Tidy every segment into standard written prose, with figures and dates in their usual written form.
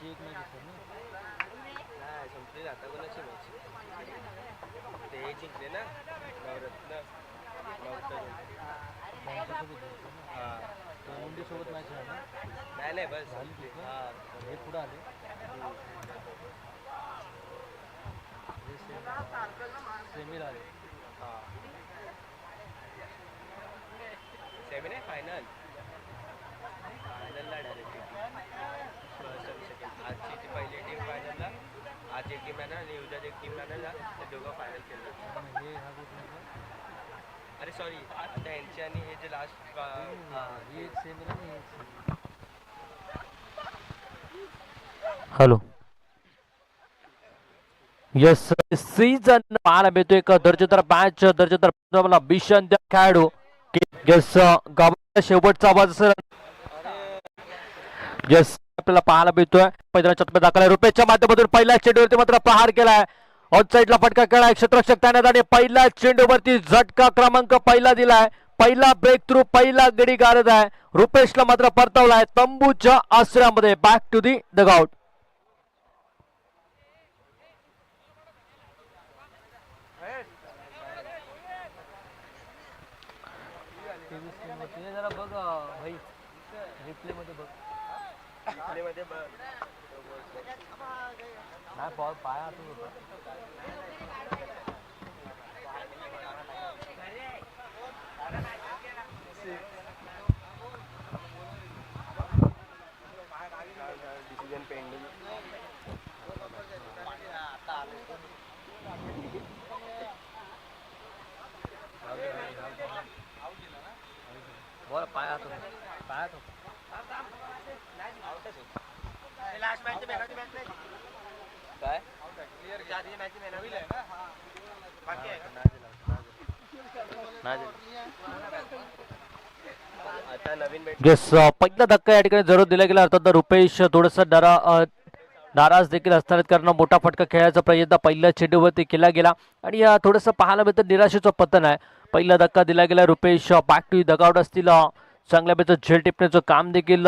आजची एक मॅच असेल ना. नाही संपली आता कोणाची मॅच ते हे जिंकले ना नवरत्न त्यांच्यासोबत जिंकले ना. हां तलवंडी सोबत मॅच आहे ना. नाही नाही बस झाली संपली तिथं. हां हे पुढे आले. हे सेमीला आले. हां सेमी नाही फायनल फायनलला डायरेक्ट फर्स्ट आणि सेकंड आजची ती पहिली टीम फायनलला आज एक टीम आहे ना आणि उद्या एक टीम फायनलला ते दोघं फायनल खेळतात. हे हा ग्रुप नाही का? अरे सॉरी आता यांची आणि हे जे लास्ट ही एक सेमीला आणि एक सेमी. हॅलो. यस सीझन पाहायला मिळतो एक दर्जेदार मॅच दर्जेदार भीषण खेळाडू यस गावाचा शेवटचा आवाज असेल. यस आपल्याला पाहायला मिळतोय मैदानाच्या दाखल रुपयाच्या माध्यमातून पहिल्या चेंडूवरती मात्र प्रहार केलाय. ऑन साईडला फटका केलाय क्षेत्ररक्षक त्याने आणि पहिल्या चेंडूवरती झटका क्रमांक पहिला दिलाय. पहिला ब्रेक थ्रू पहिला गडी गारद आहे. रुपेशला मात्र परतवलाय तंबूच्या आश्रयामध्ये बॅक टू दी डगआउट. जरा बघ भाई रिप्ले मध्ये बघ. रिप्ले मध्ये नाही बॉल पाया हातून होता. डिसिजन पेंडिंग बॉल पाया हातून पायात होता. काय आता नवीन येस पहिला धक्का या ठिकाणी जरूर दिला गेला. अर्थात रुपेश थोडस नाराज देखील असताना कारण मोठा फटका खेळायचा प्रयत्न पहिल्या चेंडूवरती केला गेला आणि थोडंसं पाहायला मिळतं निराशेचं पतन आहे. पहिला धक्का दिला गेला. रुपेश बॅक टू दगावट असतील चांगल्या मिळतं झेल टिपण्याचं काम देखील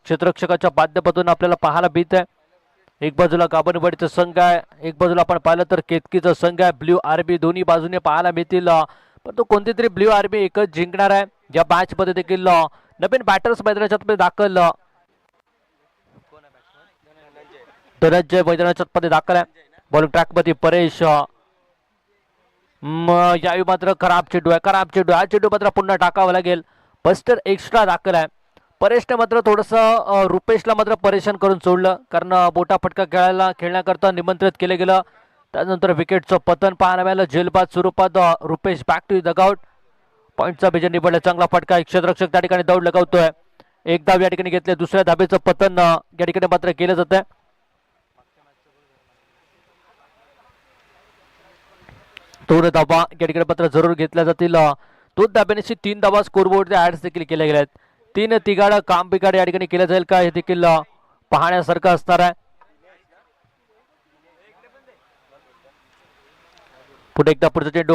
क्षेत्ररक्षकाच्या माध्यमातून आपल्याला पाहायला मिळत आहे. एक बाजूला गाभणवाडीचा संघ आहे, एक बाजूला आपण पाहिलं तर केतकीचा संघ आहे. ब्ल्यू आर्मी दोन्ही बाजूने पाहायला मिळतील पण तो कोणती तरी ब्ल्यू आर्मी एकच जिंकणार आहे. या मॅच मध्ये देखील नवीन बॅटर्स मैदानाच्या दाखल धनंजय मैदानाच्या मध्ये दाखल आहे. बॉलिंग ट्रॅक मध्ये परेश यावेळी मात्र खराब चेंडू आहे. हा चेंडू मात्र पुन्हा टाकावा लागेल. बस्टर एक्स्ट्रा दाखल आहे. परेशने मात्र थोडंसं रुपेशला मात्र परेशान करून सोडलं कारण मोठा फटका खेळण्याकरता निमंत्रित केलं गेलं. त्यानंतर विकेटचं पतन पाहायला मिळालं. झेलबाद स्वरूपात रुपेश बॅक टू डगआउट. पॉईंटचा बेजन निवडला. चांगला फटका क्षेत्ररक्षक त्या ठिकाणी दौड लगावतोय. एक धाव या ठिकाणी घेतले. दुसऱ्या धाबेचं पतन या ठिकाणी मात्र केलं जात आहे. दोन धाबा या ठिकाणी मात्र जरूर घेतल्या जातील. दोन धाब्याने 3 धाबा स्कोरबोर्ड ऍड देखील केल्या गेल्या आहेत. 3 तिघाड काम बिघाड या ठिकाणी केलं जाईल का हे देखील पाहण्यासारखं असणार आहे. पुढे एकदा पुढचा चेंडू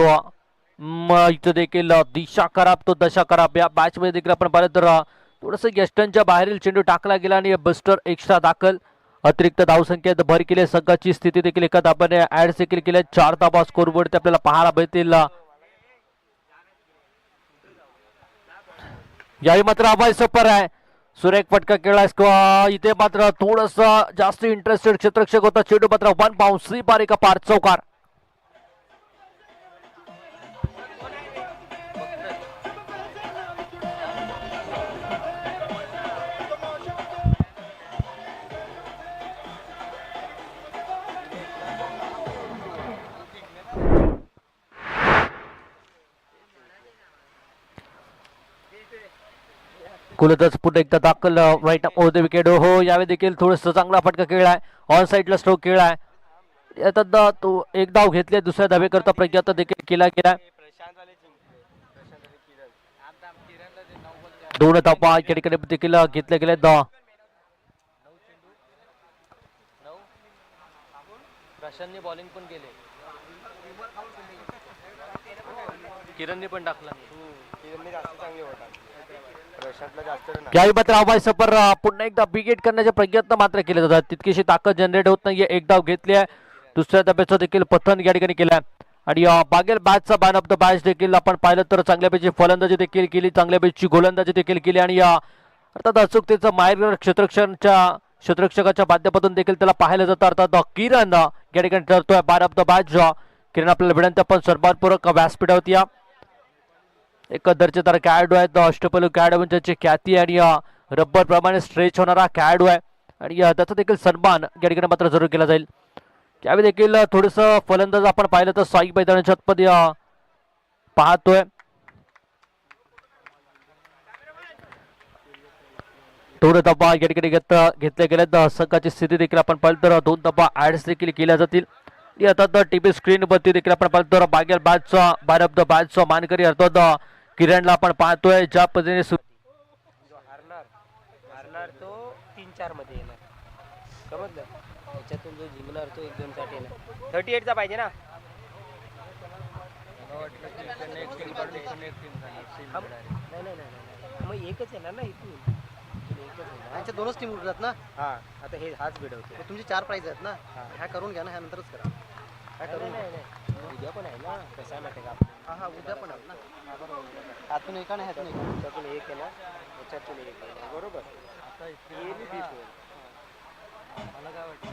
इथं देखील दिशा खराब तो दशा खराब. या मॅच मध्ये देखील आपण पाहिलं तर थोडंसं यष्टनच्या बाहेरील चेंडू टाकला गेला आणि बस्टर एक्स्ट्रा दाखल. अतिरिक्त धावसंख्येत भर केली. संघाची स्थिती देखील एका धाब्याने ऍड देखील केल्या. 4 धाबा स्कोरबोर्ड ते आपल्याला पाहायला मिळतील. यावेळी मात्र अभय सपर आहे. सुरेख फटका खेळला. इथे मात्र थोडस जास्त इंटरेस्टेड क्षेत्ररक्षक होता. चेंडू मात्र 1 बाउन्स बारी का पार चौकार. कुलदच पुढे एकदा दाखल राईट ओव्हर द विकेट. हो यावेळी देखील थोडस चांगला फटका खेळलाय. ऑन साईडला स्ट्रोक खेळलाय. आता तो एक धाव घेतले. दुसऱ्या धावेकरता प्रयत्न देखील केला गेला. दोन धावा या ठिकाणी देखील घेतल्या गेल्या. प्रशांतने बॉलिंग पण केले. किरणने पण टाकला. किरणने जास्त चांगली होता. प्रशांतला जास्त run यावेळी मात्र अभय सपर पुन्हा एकदा बिगेट करण्याचे प्रयत्न मात्र केले जातात. तितकीशी ताकद जनरेट होत नाहीये. एक धाव घेतली आहे. दुसऱ्या धाब्याचा देखील पतन या ठिकाणी केला आणि Baghel बॅचचा man of the match देखील आपण पाहिलं तर चांगल्यापैकी फलंदाजी देखील केली, चांगल्यापैकी गोलंदाजी देखील केली आणि अर्थात अचूकतेचा माहेर क्षेत्ररक्षकाच्या माध्यमातून देखील त्याला पाहायला जातं. अर्थात किरण या ठिकाणी ठरतोय मॅन ऑफ द मॅच. किरण आपल्याला विनंती आपण सन्मानपूर्वक व्यासपीठावरती या. एक दर्जेदार खेळाडू आहेत, अष्टपैलू खेळाडू म्हणजे त्याची ख्याती आणि रबर प्रमाणे स्ट्रेच होणारा खेळाडू आहे आणि त्याचा देखील सन्मान या ठिकाणी मात्र जरूर केला जाईल. त्यावेळी देखील थोडस फलंदाज आपण पाहिलं तर साई मैदानाच्या आतमध्ये पाहतोय. दोन धाबा या ठिकाणी घेतल्या गेल्या. संघाची स्थिती देखील आपण पाहिलं तर 2 धाबा ऍड्स देखील केल्या जातील. अर्थात टीव्ही स्क्रीन वरती देखील आपण पाहिलं तर बागेल बॅचचा मॅन ऑफ द मॅचचा मानकरी अर्थात किरणला आपण पाहतोय. ज्या पद्धतीने जो हारणार तो 3-4 मध्ये येणार, समजलं. त्याच्यातून जो जिंकणार तो 1-2 साठी येणार. 38 चा पाहिजे ना. मला वाटलं की इकडनं एक टीम काढून इकडनं एक टीम काढणार. नाही मग एकच येणार ना इथून. यांच्या दोनच टीम उरतात ना. हा आता हे हाच भिडवतो. तुमची 4 प्राइज आहेत ना. ह्या करून घ्या ना, ह्या नंतरच करा. काय करू उद्या पण आहे ना. कसं आहे माहिती का, हा उद्या पण आहेत ना. हातून एका नाही, ह्यातून एका. त्याच्यातून एक आहे ना, त्याच्यातून एक आहे, बरोबर. आता मला काय वाटतं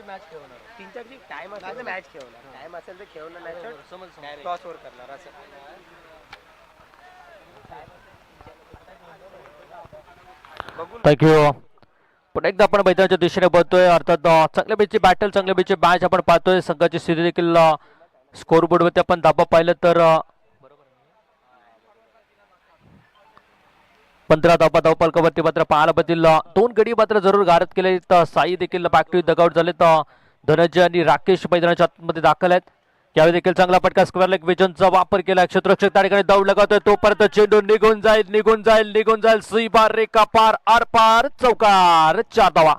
मॅच खेळवणार. 3-4 टाइम असेल तर मॅच खेळवणार. टाइम असेल तर खेळवणार, नाही तर समज टॉस वर करणार असं. थँक्यू. पुन्हा एकदा आपण मैदानाच्या दिशेने बघतोय. अर्थात चांगल्यापैकी बॅटल, चांगल्यापैकी मॅच आपण पाहतोय. संघाची स्थिती देखील स्कोरबोर्ड वरती आपण धाबा पाहिलं तर 15 धाबा धावपलकावरती मात्र पाहायला मिळतील. 2 गडी मात्र जरूर गारद केले. साई देखील बॅक टू डगआउट झाले. धनंजय आणि राकेश मैदानाच्या आतमध्ये दाखल आहेत. यावेळी देखील चांगला फटका स्क्वेअर लेग विजनचा वापर केला. क्षेत्ररक्षक त्या ठिकाणी दौड लगावतोय. तोपर्यंत चेंडू निघून जाईल. सी बार रेखा पार, आर पार, चौकार. 4 धावा.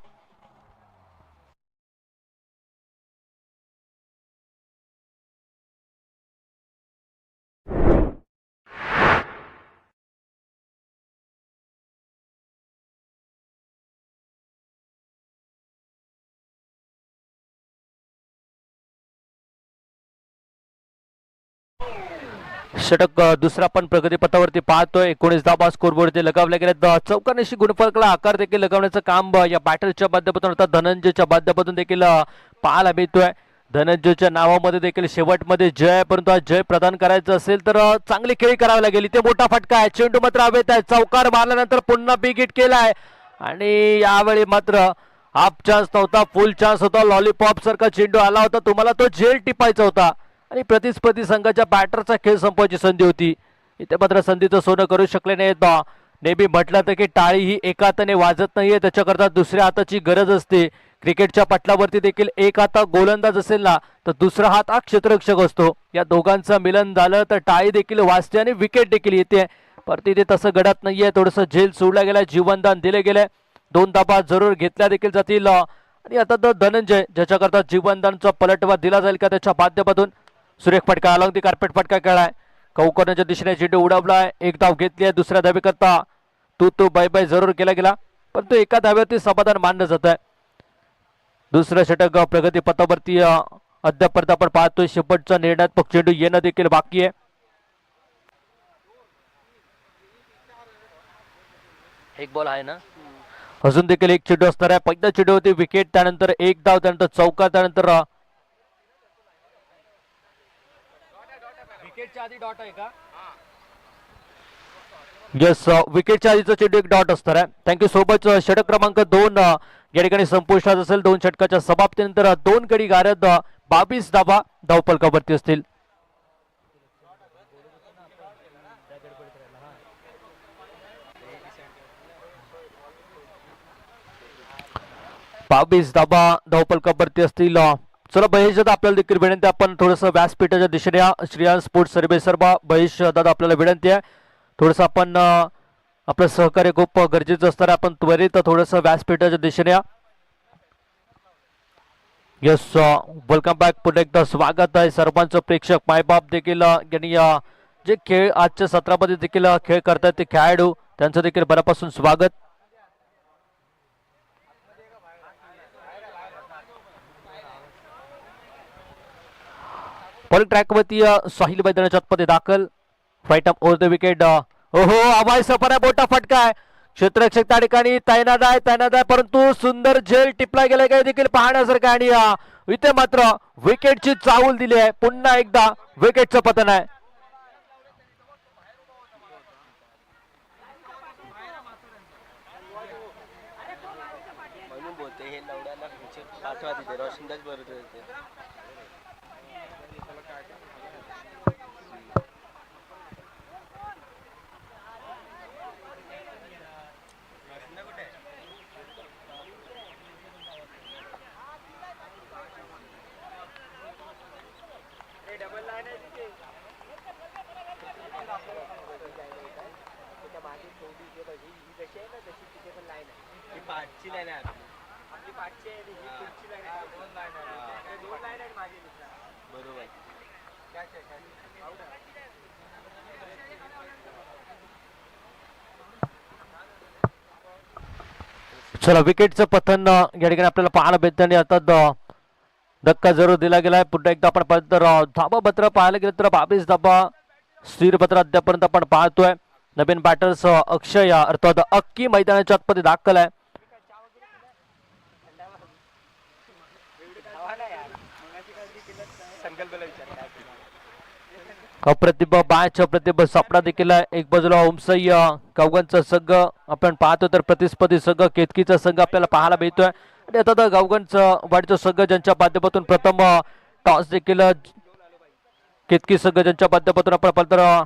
षटक दुसरा पण प्रगतीपथावरती पाहतोय. 19 धाबा स्कोरबोर्डचे लगावले गेले. चौकारनीशी गुणफलकाला आकार देखील लगावण्याचं काम या बॅटलच्या माध्यमातून अर्थात धनंजयच्या माध्यमातून देखील पाहायला मिळतोय. धनंजयच्या नावामध्ये देखील शेवटमध्ये जय, परंतु जय प्रदान करायचं असेल तर चांगली खेळी करावी लागेल. इथे मोठा फटका आहे. चेंडू मात्र हवेत आहे. चौकार मारल्यानंतर पुन्हा बिग हिट केलाय आणि यावेळी मात्र हाफ चान्स नव्हता, फुल चान्स होता. लॉलीपॉप सारखा चेंडू आला होता. तुम्हाला तो झेल टिपायचा होता आणि प्रतिस्पर्धी संघाच्या बॅटरचा खेळ संपवायची संधी होती. इथे मात्र संधीचं सोनं करू शकले नाहीत. नेहमी म्हटलं तर की टाळी ही एका हाताने वाजत नाहीये, त्याच्याकरता दुसऱ्या हाताची गरज असते. क्रिकेटच्या पटलावरती देखील एक हात गोलंदाज असेल ना तर दुसरा हात हा क्षेत्ररक्षक असतो. या दोघांचं मिलन झालं तर टाळी देखील वाजते आणि विकेट देखील येते. परत इथे तसं घडत नाहीये. थोडंसं झेल सोडला गेलाय, जीवनदान दिले गेले. 2 धाबा जरूर घेतल्या देखील जातील आणि आता तर धनंजय ज्याच्याकरता जीवनदानचा पलटवार दिला जाईल का त्याच्या माध्यमातून सुरेख फटका अलॉंग दी कार्पेट फटका खेळाय. कौकरण्याच्या दिशेने चेंडू उडवलाय. 1 धाव घेतली आहे. दुसऱ्या धावेकरता तू बाय बाय जरूर केला गेला, परंतु एका धाव्यावरती समाधान मानलं जात आहे. दुसरं षटक प्रगती पथावरती अद्यापर्यंत आपण पाहतोय. शेवटचा निर्णयात्मक चेंडू येणं देखील बाकी आहे. एक बॉल आहे ना, अजून देखील एक चेंडू असणार आहे. पहिल्या चेंडूवरती विकेट, त्यानंतर 1 धाव, त्यानंतर चौकार, त्यानंतर विकेटच्या आधी डॉट आहे का? येस, विकेटच्या आधीचा चेंडू 1 डॉट असणार आहे. Thank you so much. षटक क्रमांक 2 या ठिकाणी संपुष्टात असेल. 2 षटकाच्या समाप्तीनंतर 2 गडी गारद 22 धावा धावफलकावरती असतील. 22 धावा धावफलकावरती असतील. चला महेश दादा आपल्याला देखील विनंती आहे, आपण थोडस व्यासपीठाच्या दिशेने या. श्रेयांश स्पोर्ट्स सर्वे सर्व महेश दादा आपल्याला विनंती आहे, थोडस आपण आपलं सहकार्य खूप गरजेचं असणार, आपण त्वरित थोडस व्यासपीठाच्या दिशेने या. Yes, welcome back. पुन्हा एकदा स्वागत आहे सर्वांचं. प्रेक्षक मायबाप देखील यांनी जे खेळ आजच्या सत्रामध्ये देखील खेळ करतात ते खेळाडू, त्यांचं देखील मनापासून स्वागत. बॉलिंग ट्रॅकवरती साहिल मैदानाच्या आतमध्ये दाखल. Fight up over the wicket. ओहो, आवाज सफर आहे, मोठा फटका आहे. क्षेत्ररक्षक त्या ठिकाणी तैनात आहे, परंतु सुंदर झेल टिपला गेला काय देखील पाहण्यासारखं. आणि इथे मात्र विकेटची चाहूल दिली आहे. पुन्हा एकदा विकेटचं पतन आहे. म्हणून बोलते हे लवड्याला पाठवा तिथे रोशनदास बरोबर होते. पाठची लाईन आहे आपली पाठची आहे, ही पुढची लाईन आहे. दोन लाईन आहे, दोन लाईन आहेत माझी. बरोबर. चला विकेटचं पतन या ठिकाणी आपल्याला पाहायला भेटतं. आणि आता धक्का जरूर दिला गेलाय. पुन्हा एकदा आपण पाहिलं तर धाबा पत्र पाहायला गेलं तर 22 धाबा स्थिर पत्र अद्यापर्यंत आपण पाहतोय. नवीन बॅटर्स अक्षय अर्थात अक्की मैदानाच्या आतमध्ये दाखल आहे. अप्रतिभ बायच अप्रतिभ सापडा देखील आहे. एक बाजूला ओमसई गावगणचा संघ आपण पाहतो, तर प्रतिस्पर्धी संघ केतकीचा संघ आपल्याला पाहायला मिळतोय. आणि आता गावगणचा वाढीचा संघ ज्यांच्या माध्यमातून प्रथम टॉस देखील केतकी संघ ज्यांच्या माध्यमातून आपण पाहिलं तर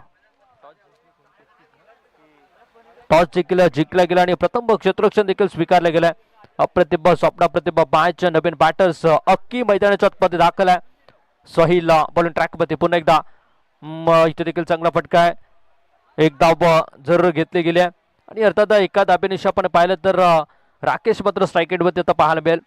टॉस देखील जिंकला गेला आणि प्रथम क्षेत्ररक्षण देखील स्वीकारलं गेलंय. अप्रतिभ स्वप्ना प्रतिभा बायच्या नवीन बॅटर्स अक्की मैदानाच्या आतमध्ये दाखल आहे. सोहिल बॉलिंग ट्रॅक मध्ये पुन्हा एकदा इथे देखील चांगला फटका आहे. एक धाव जरूर घेतली गेली आहे. आणि अर्थात एका धाब्यानिशी आपण पाहिलं तर राकेश मात्र स्ट्राईक रेटवरती आता पाहायला मिळेल.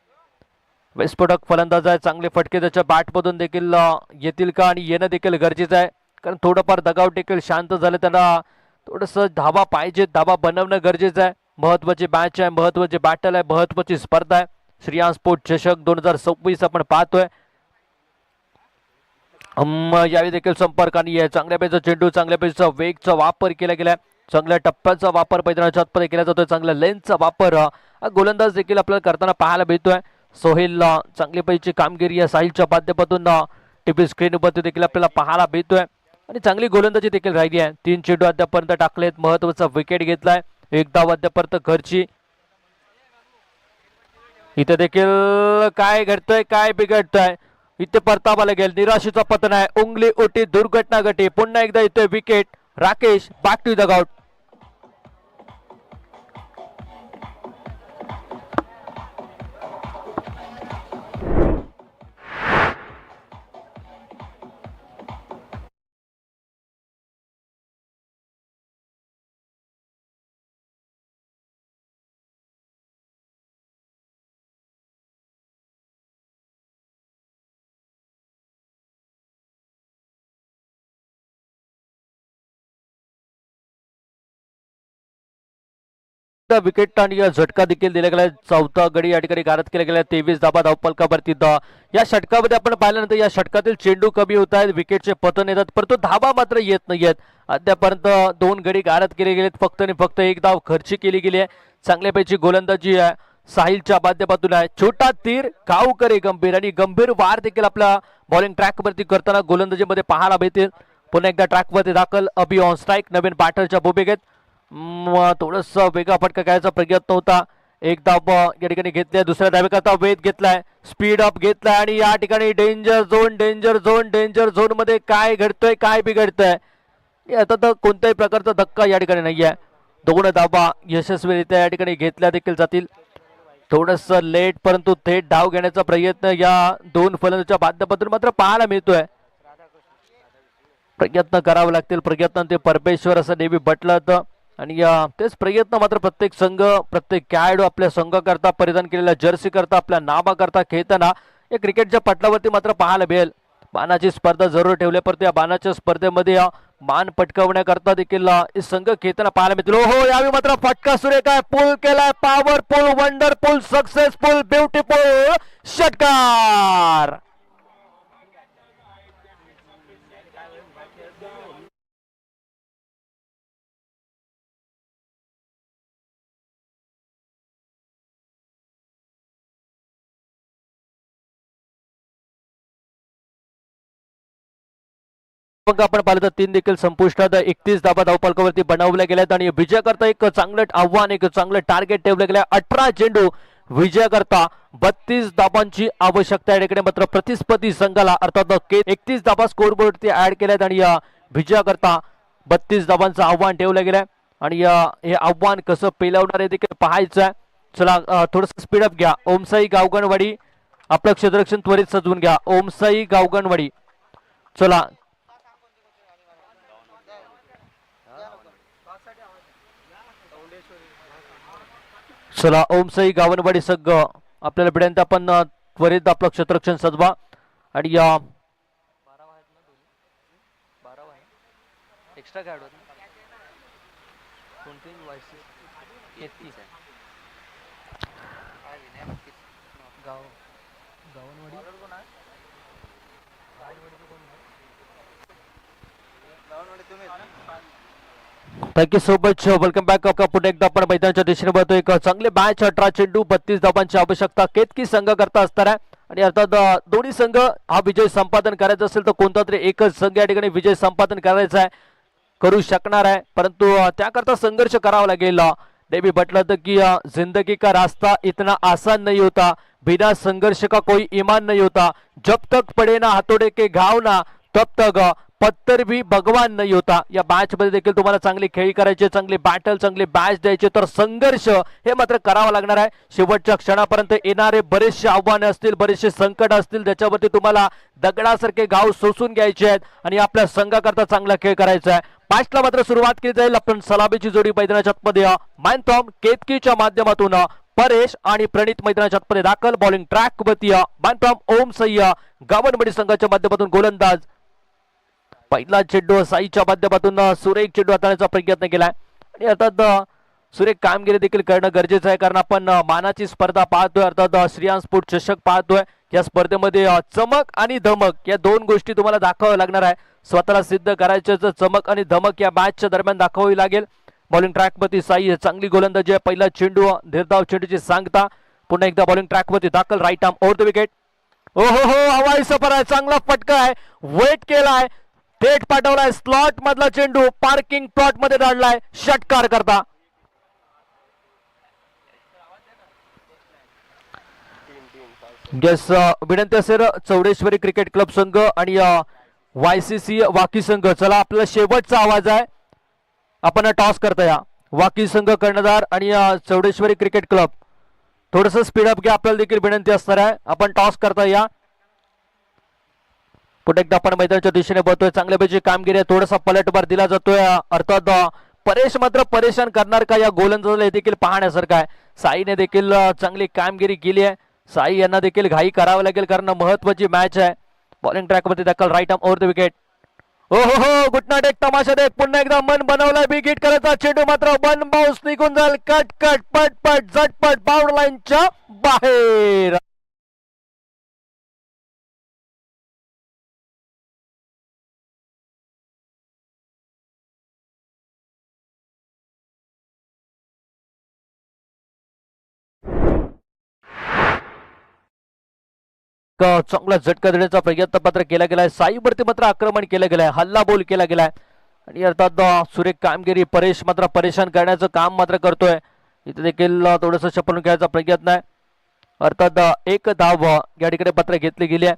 विस्फोटक फलंदाज आहे, चांगले फटके त्याच्या बॅटमधून देखील येतील का, आणि येणं देखील गरजेचं आहे, कारण थोडंफार दगाव देखील शांत झालं, त्यांना थोडंसं धावा पाहिजे, धावा बनवणं गरजेचं आहे. महत्वाची मॅच आहे, महत्वाची बॅटल आहे, महत्वाची स्पर्धा आहे. श्रेयांश स्पोर्ट्स चषक 2026 आपण पाहतोय. यावेळी देखील संपर्क आणि चांगल्या पेचा चेंडू, चांगल्या पेचा वेगचा वापर केला गेलाय, चांगल्या टप्प्याचा वापर मैदानाच्या आतमध्ये केला जातोय, चांगल्या लेन्सचा वापर गोलंदाज देखील आपल्याला करताना पाहायला मिळतोय. सोहेल चांगली पैकी कामगिरी या साहिलच्या माध्यमातून टीव्ही स्क्रीनवरती देखील आपल्याला पाहायला मिळतोय. आणि चांगली गोलंदाजी देखील राहिली आहे. 3 चेंडू अद्यापर्यंत टाकलेत, महत्वाचा विकेट घेतलाय, एक धाव अद्यापर्यंत घरची. इथे देखील काय घडतंय, काय बिघडतंय, इथे परतावा लागेल. निराशेचा पतन आहे, उंगली उठी, दुर्घटना घटी. पुन्हा एकदा इथे wicket. Rakesh back to the out. Wicket आणि झटका देखील दिला गेला. चौथा गडी या ठिकाणी गारद केला गेला. 23 धाबा धावफलकावरती. या षटकामध्ये आपण पाहिल्यानंतर या षटकातील चेंडू कमी होत आहेत, विकेटचे पतन येतात, परंतु धाबा मात्र येत नाहीयेत. अद्यापर्यंत 2 गडी गारद केले गेलेत, फक्त आणि फक्त एक धाव खर्ची केली गेली आहे. चांगल्यापैकी गोलंदाजी आहे साहिलच्या माध्यमातून आहे. छोटा तीर गावकरी गंभीर, आणि गंभीर वार देखील आपल्या बॉलिंग ट्रॅकवरती करताना गोलंदाजीमध्ये पाहायला मिळतील. पुन्हा एकदा ट्रॅकवरती दाखल. अभि ऑन स्ट्राईक, नवीन बॅटरच्या भूमिकेत. थोडस वेगळा फटका घ्यायचा प्रयत्न होता. एक धाव या ठिकाणी घेतली, दुसऱ्या धावेकरता वेध घेतलाय, स्पीड अप घेतलाय आणि या ठिकाणी danger zone danger zone danger zone मध्ये काय घडतंय काय बिघडतंय आता तर कोणत्याही प्रकारचा धक्का या ठिकाणी नाहीये. दोन धावा यशस्वीरित्या या ठिकाणी घेतल्या देखील जातील. थोडस लेट परंतु थेट धाव घेण्याचा प्रयत्न या दोन फलंदाजांच्या माध्यमातून मात्र पाहायला मिळतोय. प्रयत्न करावे लागतील, प्रयत्न ते परमेश्वर असं नेहमी म्हटलं होतं आणि तेच प्रयत्न मात्र प्रत्येक संघ प्रत्येक खेळाडू आपल्या संघाकरता परिधान केलेल्या जर्सी करता आपल्या नावाकरता खेळताना या क्रिकेटच्या पटलावरती मात्र पाहायला मिळेल. बाणाची स्पर्धा जरूर ठेवल्या, परंतु या बाणाच्या स्पर्धेमध्ये मान पटकावण्याकरता देखील संघ खेळताना पाहायला मिळतील. हो यावेळी मात्र फटका सुरेख आहे, पुल केलाय, पॉवरफुल, वंडरफुल, सक्सेसफुल, ब्युटिफुल षटकार. मग आपण पाहिलं तर 3 देखील संपुष्टात 31 धाबा धावफलकावरती बनवल्या गेल्यात आणि विजयाकरता एक चांगलं आव्हान एक चांगलं टार्गेट ठेवलं गेलं. 18 चेंडू विजयाकरता 32 धाबांची आवश्यकता आहे. इकडे मात्र प्रतिस्पर्धी संघाला अर्थात 31 धाबा स्कोरबोर्डवरती ऍड केल्यात आणि या विजयाकरता 32 धाबांचं आव्हान ठेवलं गेलंय आणि हे आव्हान कसं पेलवणार आहे देखील पाहायचं आहे. चला थोडस स्पीडअप घ्या. ओमसाई गावगणवाडी आपलं क्षेत्ररक्षण त्वरित सजवून घ्या. ओमसाई गावगणवाडी चला चला ओमसाई गावनवाडी संघ आपल्याला भिड्यांत आपण त्वरित आपलं क्षेत्ररक्षण सजवा आणि या एक्स्ट्रा खेळाडू कोणती वायसी 33 आहे. गाव गावनवाडी तुम्ही thank you so much, welcome back. पुन्हा एकदा आपण मैदानाच्या दिशेने बघतो. एक चांगले मॅच, 18 चेंडू 32 धावांची आवश्यकता केतकी संघ करता असणार आहे आणि अर्थात दोन्ही संघ हा विजय संपादन करायचा असेल तर कोणता तरी एकच संघ या ठिकाणी विजय संपादन करायचा आहे, करू शकणार आहे, परंतु त्याकरता संघर्ष करावा लागेल. नेहमी म्हटलं होतं की जिंदगी का रास्ता इतना आसान नहीं होता, बिना संघर्ष का कोई ईमान नहीं होता, जब तक पडे ना हातोडे के घाव ना तब तक पत्तर भी भगवान नाही होता. या मॅच मध्ये देखील तुम्हाला चांगली खेळी करायची, चांगली बॅटल, चांगली मॅच द्यायची, तर संघर्ष हे मात्र करावा लागणार आहे. शेवटच्या क्षणापर्यंत येणारे बरेचसे आव्हाने असतील, बरेचसे संकट असतील, ज्याच्यावरती तुम्हाला दगडासारखे गाव सोसून घ्यायचे आहेत आणि आपल्या संघाकरता चांगला खेळ करायचा आहे. मॅचला मात्र सुरुवात केली जाईल. आपण सलामीची जोडी मैदानाच्या आतमध्ये मायनथॉम केतकीच्या माध्यमातून परेश आणि प्रणित मैदानाच्या आतमध्ये दाखल. बॉलिंग ट्रॅक वरती मायनथॉम ओम सय्या गावनवाडी संघाच्या माध्यमातून गोलंदाज. पहिला चेंडू साईच्या माध्यमातून सुरेख चेंडू हाताळण्याचा प्रयत्न केलाय आणि अर्थात सुरेख कामगिरी देखील करणं गरजेचं आहे, कारण आपण मानाची स्पर्धा पाहतोय, अर्थात श्रीयांश स्फोट चषक पाहतोय. या स्पर्धेमध्ये चमक आणि धमक या दोन गोष्टी तुम्हाला दाखवाव्या लागणार आहे. स्वतःला सिद्ध करायचं, चमक आणि धमक या मॅचच्या दरम्यान दाखवावी लागेल. बॉलिंग ट्रॅकवरती साई चांगली गोलंदाजी आहे. पहिला चेंडू धीरधाव चेंडूची सांगता. पुन्हा एकदा बॉलिंग ट्रॅकवरती दाखल. Right arm over the wicket. ओ हो हो हवाई सफर आहे, चांगला फटका आहे, वेट केलाय, थेट पाठवलाय स्लॉट मधला चेंडू पार्किंग प्लॉट मध्ये धाडलाय षटकार करता. येस विनंती असेल चौडेश्वरी क्रिकेट क्लब संघ आणि YCC वाकी संघ. चला आपल्याला शेवटचा आवाज आहे, आपण टॉस करता या. वाकी संघ कर्णधार आणि चौडेश्वरी क्रिकेट क्लब थोडस स्पीडअप घ्या, आपल्याला देखील विनंती असणार आहे. आपण टॉस करता या. पुन्हा एकदा आपण मैदानाच्या दिशेने बघतोय, चांगल्यापैकी कामगिरी आहे, थोडासा पलटवार दिला जातोय. अर्थात परेश मात्र परेशान करणार का या गोलंदाजाला हे देखील पाहण्यासारखं आहे. साईने देखील चांगली कामगिरी केली आहे. साई यांना देखील घाई करावं लागेल कारण महत्वाची मॅच आहे. बॉलिंग ट्रॅक मध्ये दाखल. Right arm over the wicket. ओ हो हो गुटनाट एक तमाशा देख, पुन्हा एकदा मन बनवलाय बिग हिट करायचा चेंडू मात्र वन बाउन्स निघून जाईल. कट कट पट पट झटपट बाउंड लाईनच्या बाहेर. चांगला झटका देण्याचा प्रयत्न मात्र केला गेलाय. साईवरती मात्र आक्रमण केलं गेलंय, हल्ला बोल केला गेलाय आणि अर्थात सुरेख कामगिरी. परेश मात्र परेशान करण्याचं काम मात्र करतोय. इथे देखील थोडंसं चपळून खेळायचा प्रयत्न आहे. अर्थात एक धाव या ठिकाणी पत्र घेतली गेली आहे.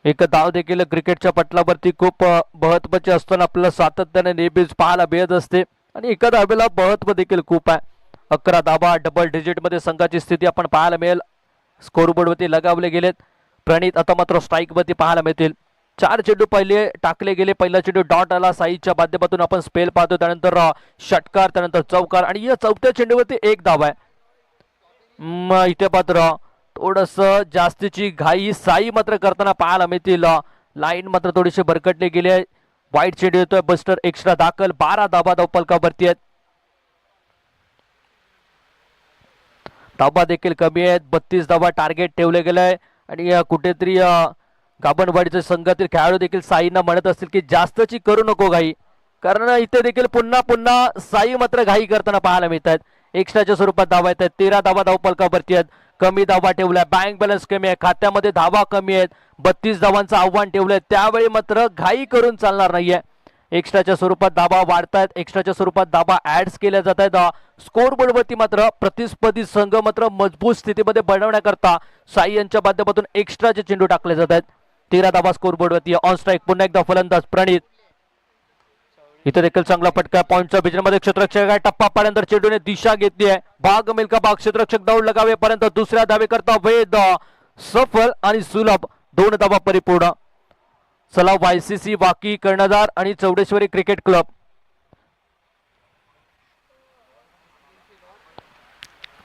एक धाव देखील क्रिकेटच्या पटलावरती खूप महत्त्वाची असताना आपल्याला सातत्याने नेहमीच पाहायला मिळत असते आणि एका धावेला महत्त्व देखील खूप आहे. 11 धावा डबल डिजिटमध्ये संघाची स्थिती आपण पाहायला मिळेल. स्कोरबोर्डवरती लगावले गेलेत. प्रणित आता मात्र स्ट्राईकवरती पाहायला मिळतील. 4 चेंडू पहिले टाकले गेले. पहिला चेंडू डॉट आला. साईच्या माध्यमातून आपण स्पेल पाहतो. त्यानंतर षटकार, त्यानंतर चौकार आणि या चौथ्या चेंडूवरती एक धाव आहे. इथे मात्र थोडस जास्तीची घाई साई मात्र करताना पाहायला मिळतील. लाईन मात्र थोडीशी भरकटली गेली आहे. वाईट चेंडू येतोय. बस्टर एक्स्ट्रा दाखल. 12 धाबा धावफलकावरती आहेत. धाबा देखील कमी आहेत. 32 धाबा टार्गेट ठेवले गेले आहे आणि कुठेतरी गाभणवाडीच्या संघातील खेळाडू देखील साईंना म्हणत असतील की जास्तची करू नको घाई, कारण इथे देखील पुन्हा पुन्हा साई मात्र घाई करताना पाहायला मिळत आहेत. एक्स्ट्राच्या स्वरूपात धावा येत आहेत. 13 धावा धावफलकावरती आहेत. कमी धावा ठेवलाय. बँक बॅलन्स कमी आहे. खात्यामध्ये धावा कमी आहेत. 32 धावांचं आव्हान ठेवलंय. त्यावेळी मात्र घाई करून चालणार नाहीये. एक्स्ट्राच्या स्वरूपात धावा वाढतायत. एक्स्ट्राच्या स्वरूपात धावा ऍड्स केल्या जात आहेत. स्कोर बोर्डवरती मात्र प्रतिस्पर्धी संघ मात्र मजबूत स्थितीमध्ये बनवण्याकरता साई यांच्या माध्यमातून एक्स्ट्राचे चेंडू टाकले जात आहेत. 13 धावा स्कोर बोर्डवरती. ऑन स्ट्राईक पुन्हा एकदा फलंदाज प्रणित. इथे देखील चांगला फटका. पॉईंटच्या बिजनमध्ये क्षेत्ररक्षक टप्पा पाड्यानंतर चेंडूने दिशा घेतली आहे. भाग मिल्का भाग. क्षेत्ररक्षक दौड लगावेपर्यंत दुसऱ्या धावेकरता वेद सफल आणि सुलभ. 2 धावा परिपूर्ण. चला YCC वाकी कर्णधार आणि चौडेश्वरी क्रिकेट क्लब.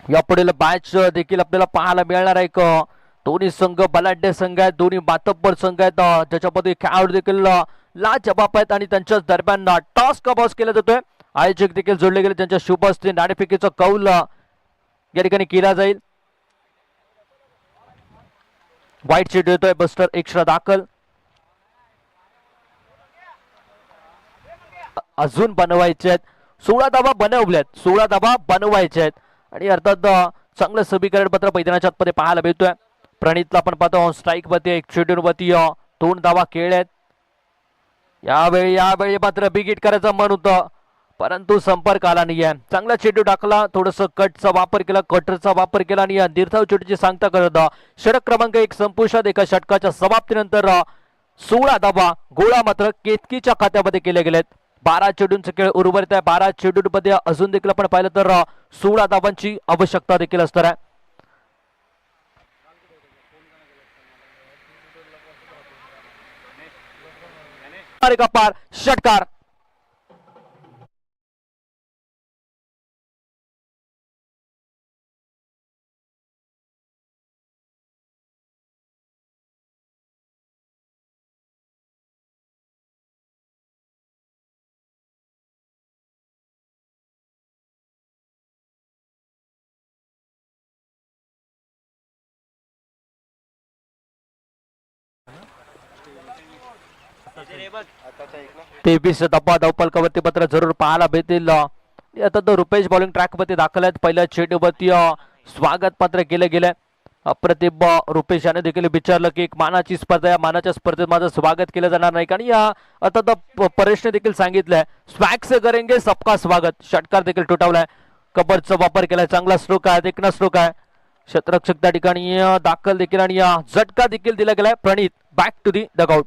यापुढील मॅच देखील आपल्याला पाहायला मिळणार आहे. दोन्ही संघ बलाढ्य संघ आहेत. दोन्ही मातब्बर संघ आहेत. ज्याच्यामध्ये खेळाडू देखील लाजबाब आहेत आणि त्यांच्या दरम्यान टॉस का बॉस केला जातोय. आयोजक देखील जोडले गेले. त्यांच्या शुभ हस्ते नाणेफेकीचा कौल या ठिकाणी केला जाईल. वाईट चेंडू येतोय. बस्टर एक्स्ट्रा दाखल. अजून बनवायचे आहेत. 16 धावा बनवल्यात. 16 धावा बनवायचे आहेत आणि अर्थात चांगलं समीकरण पत्र मैदानाच्या आतमध्ये पाहायला मिळतोय. प्रणितला आपण पाहतो ऑन स्ट्राईक मध्ये. एक चेंडूवरती 2 धावा खेळल्यात. यावेळी मात्र बिग हिट करायचं मन होतं, परंतु संपर्क आला नाहीये. चांगला चेंडू टाकला. थोडस कटचा वापर केला. कटरचा वापर केला आणि या निर्धाव चेंडूची सांगता करत षटक क्रमांक 1 संपुष्टात. एका षटकाच्या समाप्तीनंतर 16 धावा गोळा मात्र केतकीच्या खात्यामध्ये केले गेलेत. 12 चेंडूंचा खेळ उर्वरित आहे. 12 चेंडूंमध्ये अजून देखील आपण पाहिलं तर 16 धावांची आवश्यकता देखील असणार आहे. पार षटकार. आताचा एक ना 23 धावा धावफलकावरती पत्र जरूर पाहायला भेटेल. आता तर रुपेश बॉलिंग ट्रॅक मध्ये दाखल आहेत. पहिल्या चेंडूवरती स्वागत पत्र केलं गेलंय. अप्रतिम रुपेश याने देखील विचारलं की एक मानाची स्पर्धा आहे. मानाच्या स्पर्धेत माझं स्वागत केलं जाणार नाही. आणि या आता परेशने देखील सांगितलंय स्वॅग से करेंगे सबका स्वागत. षटकार देखील तुटवलाय. कबरचा वापर केलाय. चांगला स्ट्रोक आहे. देखणा स्ट्रोक आहे. क्षेत्ररक्षक त्या ठिकाणी दाखल देखील आणि झटका देखील दिला गेलाय. प्रणित बॅक टू दी डगआउट.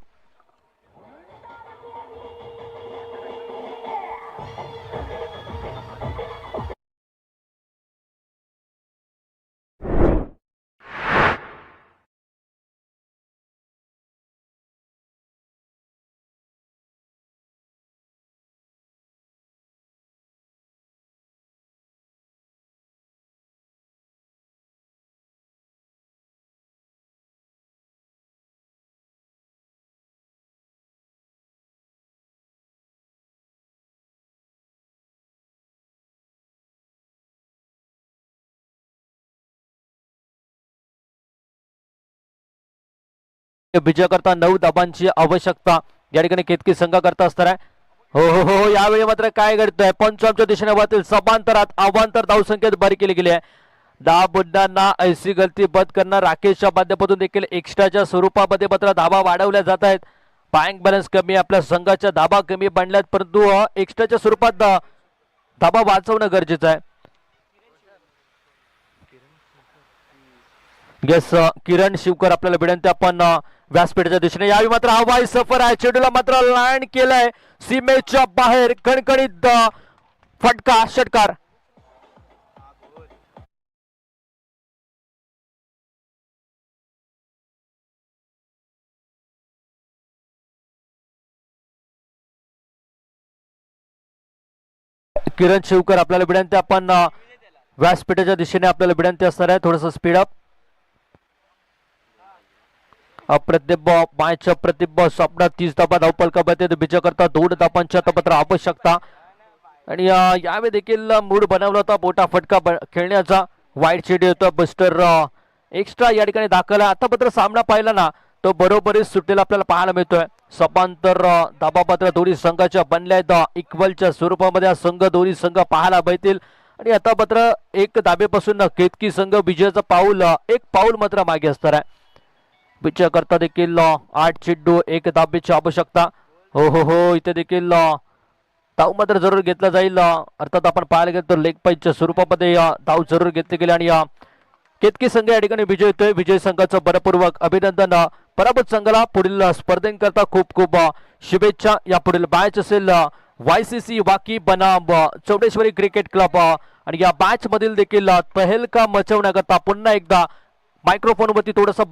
विजय करता 9 धाबांची आवश्यकता या ठिकाणी केतकी संघ करता असणार आहे. हो यावेळी मात्र काय घडतंय. पंचांच्या दिशेने वाहतील समांतरात अवांतर धावसंख्येत बारी केली गेली आहे. 10 बुद्धांना ऐसी गलती बद करणार. राकेशच्या माध्यमातून देखील एक्स्ट्राच्या स्वरूपामध्ये मात्र धाबा वाढवल्या जात आहेत. बँक बॅलन्स कमी. आपल्या संघाच्या धाबा कमी बनल्यात, परंतु एक्स्ट्राच्या स्वरूपात धाबा वाचवणं गरजेचं आहे. येस किरण शिवकर आपल्याला विनंती आपण व्यासपीठाच्या दिशेने यावी. मात्र हवाई सफर आहे, चेंडूला मात्र लँड केलंय सीमेच्या बाहेर. कणकणीत फटका, षटकार. किरण शिवकर आपल्याला विनंती आपण व्यासपीठाच्या दिशेने आपल्याला विनंती असणार आहे थोडस स्पीड अप्रतिभ मायच्या प्रतिभ स्वप्नात 30 धाबा धावपलकामध्ये विजय करता 2 धाबांच्या तपत्र आवश्यकता. आणि यावेळी देखील मूड बनवला होता मोठा फटका खेळण्याचा. वाईट चेंडू येतो, बस्टर एक्स्ट्रा या ठिकाणी दाखल आहे. आता मात्र सामना पाहिला ना तो बरोबरीच सुट्टीला आपल्याला पाहायला मिळतोय. समांतर धाबा मात्र दोन्ही संघाच्या बनल्या आहेत. इक्वलच्या स्वरूपामध्ये हा संघ दोन्ही संघ पाहायला मिळतील. आणि आता मात्र एक धाबेपासून केतकी संघ विजयाचं पाऊल एक पाऊल मात्र मागे असणार आहे. विजय करता देखील 8 चेंडू 1 धाबेची आवश्यकता. हो हो हो, इथे देखील धाव मात्र जरूर घेतला जाईल. अर्थात आपण पाहायला गेलो तर लेग पाईच्या स्वरूपामध्ये धाव जरूर घेतली गेली. आणि केतकी संघ या ठिकाणी विजय होतोय. विजय संघाचं बरपूर्वक अभिनंदन. पराभूत संघाला पुढील स्पर्धेकरता खूप खूप शुभेच्छा. या पुढील मॅच असेल YCC वाकी बनाम चौडेश्वरी क्रिकेट क्लब. आणि या मॅच मधील देखील तहलका मचवण्याकरता पुन्हा एकदा मायक्रोफोन वरती थोडंसं